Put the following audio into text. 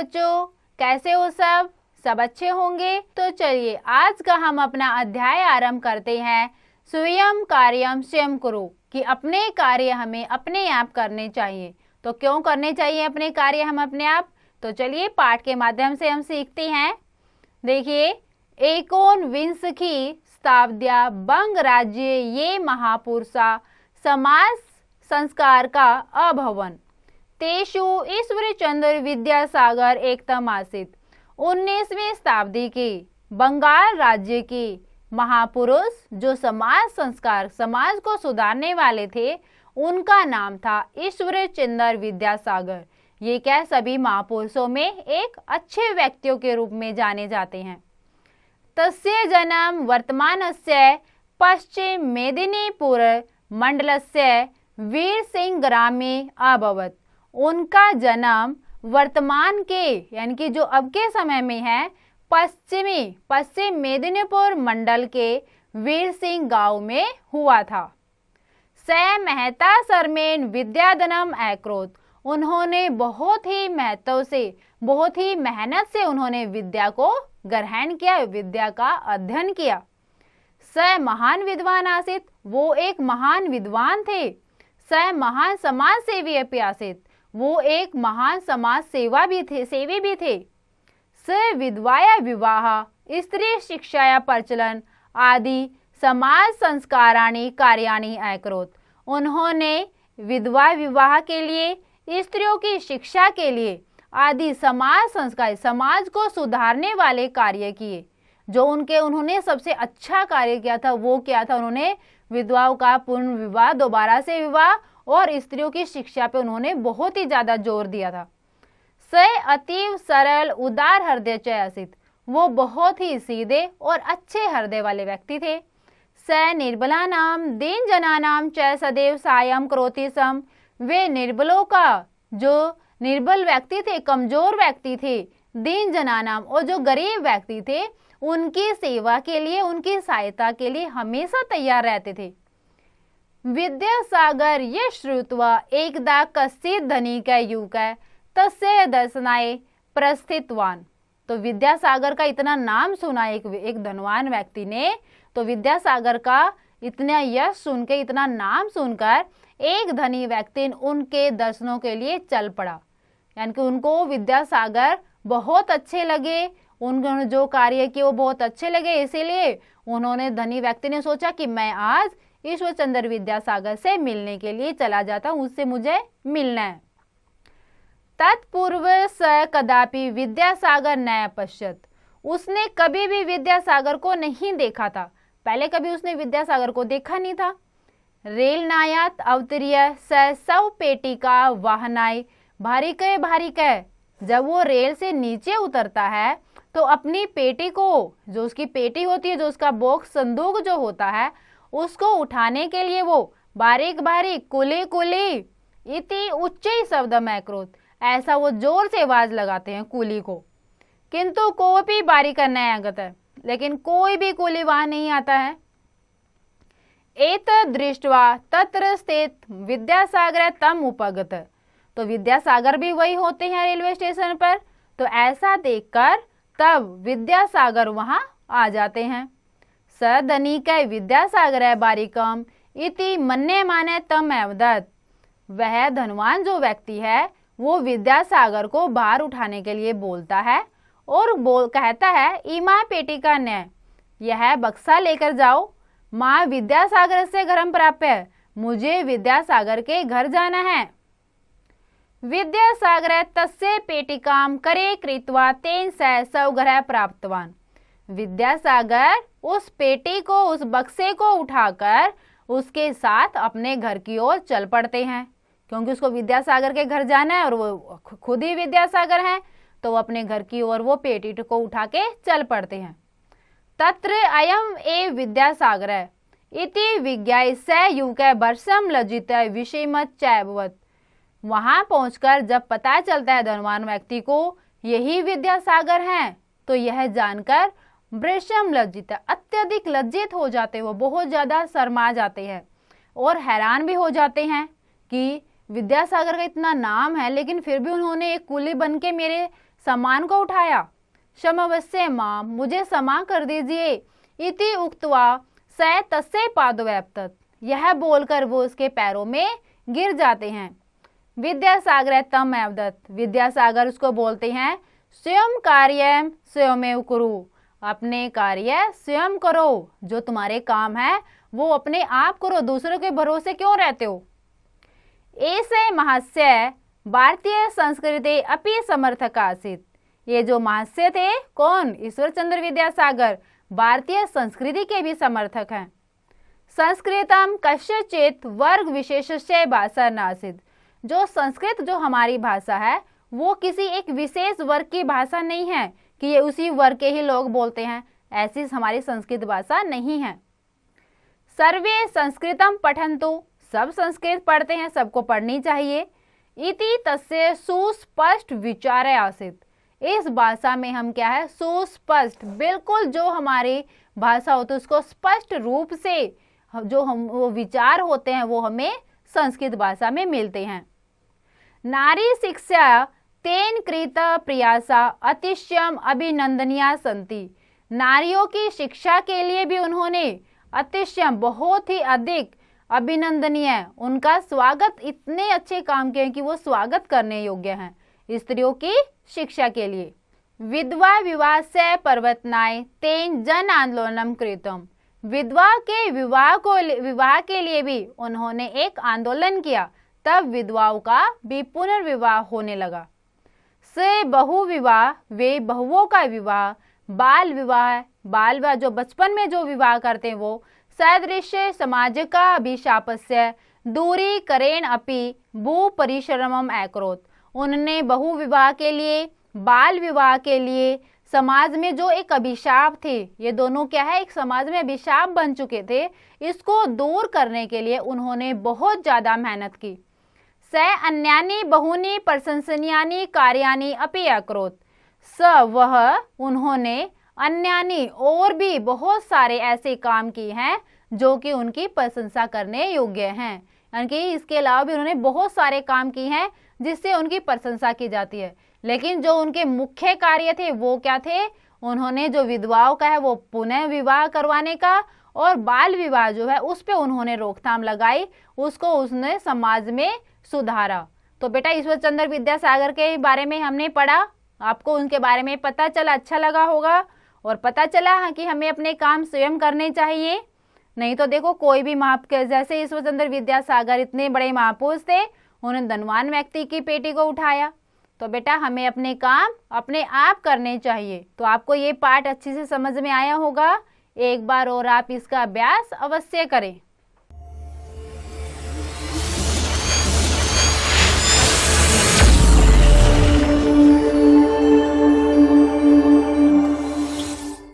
बच्चों, कैसे हो सब? सब अच्छे होंगे। तो चलिए आज का हम अपना अध्याय आरंभ करते हैं। स्वयं कार्यम स्वयं करो, कि अपने कार्य हमें अपने आप करने चाहिए। तो क्यों करने चाहिए अपने कार्य हम अपने आप? तो चलिए पाठ के माध्यम से हम सीखते हैं। देखिए, एकोनविंशति शताब्द्या बंग राज्य ये महापुरुषा समाज संस्कार का अभवन तेषु ईश्वरचंद्र विद्यासागर एकतम आसित। 19वीं शताब्दी के बंगाल राज्य के महापुरुष जो समाज को सुधारने वाले थे, उनका नाम था ईश्वरचंद्र विद्यासागर। ये क्या सभी महापुरुषों में एक अच्छे व्यक्तियों के रूप में जाने जाते हैं। तस्य जन्म वर्तमानस्य पश्चिम मेदिनीपुर मंडलस्य वीर सिंह ग्रामे अभवत। उनका जन्म वर्तमान के यानी कि जो अब के समय में है पश्चिम मेदिनीपुर मंडल के वीर सिंह गांव में हुआ था। स मेहता सरमेन विद्याधनम ऐक्रोत। उन्होंने बहुत ही मेहनत से उन्होंने विद्या को ग्रहण किया, विद्या का अध्ययन किया। स महान विद्वान आसित। वो एक महान विद्वान थे। स महान समाज सेवी अपि आसित। वो एक महान समाज सेवी भी थे। स विधवाया विवाह स्त्री शिक्षाया प्रचलन आदि समाज संस्काराणि कार्याणि अकरोत्। उन्होंने विधवा विवाह के लिए, स्त्रियों की शिक्षा के लिए आदि समाज संस्कार, समाज को सुधारने वाले कार्य किए। जो उन्होंने सबसे अच्छा कार्य किया था वो क्या था? उन्होंने विधवाओं का पूर्ण विवाह, दोबारा से विवाह और स्त्रियों की शिक्षा पे उन्होंने बहुत ही ज्यादा जोर दिया था। स अतीव सरल उदार हृदय च आसित। वो बहुत ही सीधे और अच्छे हृदय वाले व्यक्ति थे। स निर्बला नाम दीन जना नाम च सदैव सायम करोति सम। वे निर्बलों का, जो निर्बल व्यक्ति थे, कमजोर व्यक्ति थे, दीन जना नाम, और जो गरीब व्यक्ति थे उनकी सेवा के लिए, उनकी सहायता के लिए हमेशा तैयार रहते थे। विद्यासागर ये श्रुत्वा एकदा कश्चित् धनिक युवक तस्य दर्शनाय प्रस्थितवान। तो विद्यासागर का इतना नाम सुना एक धनवान व्यक्ति ने, तो विद्यासागर का इतना यश सुन के, इतना नाम सुनकर एक धनी व्यक्ति उनके दर्शनों के लिए चल पड़ा। यानी कि उनको विद्यासागर बहुत अच्छे लगे, उन्होंने जो कार्य किए वो बहुत अच्छे लगे, इसीलिए उन्होंने, धनी व्यक्ति ने सोचा कि मैं आज ईश्वरचंद्र विद्यासागर से मिलने के लिए चला जाता हूँ, उससे मुझे मिलना है। तत्पूर्व स कदापि विद्यासागर न अपश्यत। उसने कभी भी विद्यासागर को नहीं देखा था, पहले कभी उसने विद्यासागर को देखा नहीं था। रेल नायात अवतरीय स सव पेटिका वाहनाई भारिक। जब वो रेल से नीचे उतरता है तो अपनी पेटी को, जो उसकी पेटी होती है, जो उसका बॉक्स, संदूक जो होता है, उसको उठाने के लिए वो बारीक कुली इति उच्च शब्द में क्रोध, ऐसा वो जोर से आवाज लगाते हैं कुली को। किंतु कोई भी बारीक नहीं आगत है, लेकिन कोई भी कुली वहां नहीं आता है। एत दृष्टवा तत्र स्थित विद्यासागर तम उपगत। तो विद्यासागर भी वही होते हैं रेलवे स्टेशन पर। तो ऐसा देखकर तब विद्यासागर वहां आ जाते हैं। सदनिक विद्यासागर बारिकम इति मन्ने माने तम अवदत। वह धनवान जो व्यक्ति है वो विद्यासागर को बाहर उठाने के लिए बोलता है और कहता है, इमा पेटी का न्याय, यह बक्सा लेकर जाओ। माँ विद्यासागर से घरम प्राप्त है, मुझे विद्यासागर के घर जाना है। विद्यासागर तस्य पेटिकाम करे कृत्वा तेन स स्वगृह प्राप्तवान। विद्यासागर उस पेटी को, उस बक्से को उठाकर उसके साथ अपने घर की ओर चल पड़ते हैं, क्योंकि उसको विद्यासागर के घर जाना है और वो खुद ही विद्यासागर हैं, तो वो अपने घर की ओर वो पेटी को उठा के चल पड़ते हैं। तत्र अयम एव विद्यासागर इति विज्ञाय स युवक वर्षम लज्जित विषयमत चैवत। वहां पहुंचकर जब पता चलता है धनवान व्यक्ति को यही विद्यासागर हैं, तो यह जानकर वृषम लज्जित, अत्यधिक लज्जित हो जाते हैं, वो बहुत ज्यादा शर्मा जाते हैं और हैरान भी हो जाते हैं कि विद्यासागर का इतना नाम है, लेकिन फिर भी उन्होंने एक कुली बन के मेरे सामान को उठाया। क्षमवस्य मां, मुझे क्षमा कर दीजिए। इति उक्त्वा स तस्य पादव्यप्तत, यह बोलकर वो उसके पैरों में गिर जाते हैं। विद्यासागर तम अवदत्, विद्यासागर उसको बोलते हैं स्वयं कार्यम स्वयमेव कुरु, अपने कार्य स्वयं करो, जो तुम्हारे काम है वो अपने आप करो, दूसरों के भरोसे क्यों रहते हो। ऐसे महस्य भारतीय संस्कृति अपि समर्थक आसीत, ये जो महस्य थे कौन, ईश्वर चंद्र विद्यासागर, भारतीय संस्कृति के भी समर्थक हैं। संस्कृतम कस्यचित् वर्ग विशेषस्य भाषा नासीत, जो संस्कृत जो हमारी भाषा है वो किसी एक विशेष वर्ग की भाषा नहीं है कि ये उसी वर्ग के ही लोग बोलते हैं, ऐसी हमारी संस्कृत भाषा नहीं है। सर्वे संस्कृतम पठन्तु, सब संस्कृत पढ़ते हैं, सबको पढ़नी चाहिए। इति तस्य सुस्पष्ट विचार आसीत, इस भाषा में हम क्या है, सुस्पष्ट, बिल्कुल जो हमारी भाषा होती है उसको स्पष्ट रूप से जो हम वो विचार होते हैं वो हमें संस्कृत भाषा में मिलते हैं। नारी शिक्षा तेन कृत प्रयासा अतिशयम अभिनंदनीय संति, नारियों की शिक्षा के लिए भी उन्होंने अतिशयम बहुत ही अधिक अभिनंदनीय, उनका स्वागत, इतने अच्छे काम किए कि वो स्वागत करने योग्य हैं स्त्रियों की शिक्षा के लिए। विधवा विवाह से प्रवर्तनाय तेन जन आंदोलनम कृतम, विधवा के विवाह के लिए भी उन्होंने एक आंदोलन किया, तब विधवाओं का भी पुनर्विवाह होने लगा। से बहु विवाह, वे बहुओं का विवाह, बाल विवाह, बाल विवाह जो बचपन में जो विवाह करते हैं वो, सदृश्य समाज का अभिशापस्य दूरी करेण अपि भू परिश्रमम अकरोत, उन्होंने बहु विवाह के लिए, बाल विवाह के लिए समाज में जो एक अभिशाप थे, ये दोनों क्या है, एक समाज में अभिशाप बन चुके थे, इसको दूर करने के लिए उन्होंने बहुत ज्यादा मेहनत की। स अन्यानि बहुनी प्रशंसनीयानि कार्यानि अपि अकरोत, वह उन्होंने अन्यानि और भी बहुत सारे ऐसे काम किए हैं जो कि उनकी प्रशंसा करने योग्य हैं, यानी कि इसके अलावा भी उन्होंने बहुत सारे काम किए हैं जिससे उनकी प्रशंसा की जाती है। लेकिन जो उनके मुख्य कार्य थे वो क्या थे, उन्होंने जो विधवाओं का है वो पुनः विवाह करवाने का, और बाल विवाह जो है उस पे उन्होंने रोकथाम लगाई, उसको उसने समाज में सुधारा। तो बेटा ईश्वर चंद्र विद्यासागर के बारे में हमने पढ़ा, आपको उनके बारे में पता चला, अच्छा लगा होगा, और पता चला कि हमें अपने काम स्वयं करने चाहिए। नहीं तो देखो कोई भी जैसे ईश्वर चंद्र विद्यासागर इतने बड़े महापुरुष थे, उन्होंने धनवान व्यक्ति की पेटी को उठाया, तो बेटा हमें अपने काम अपने आप करने चाहिए। तो आपको ये पाठ अच्छे से समझ में आया होगा, एक बार और आप इसका अभ्यास अवश्य करें।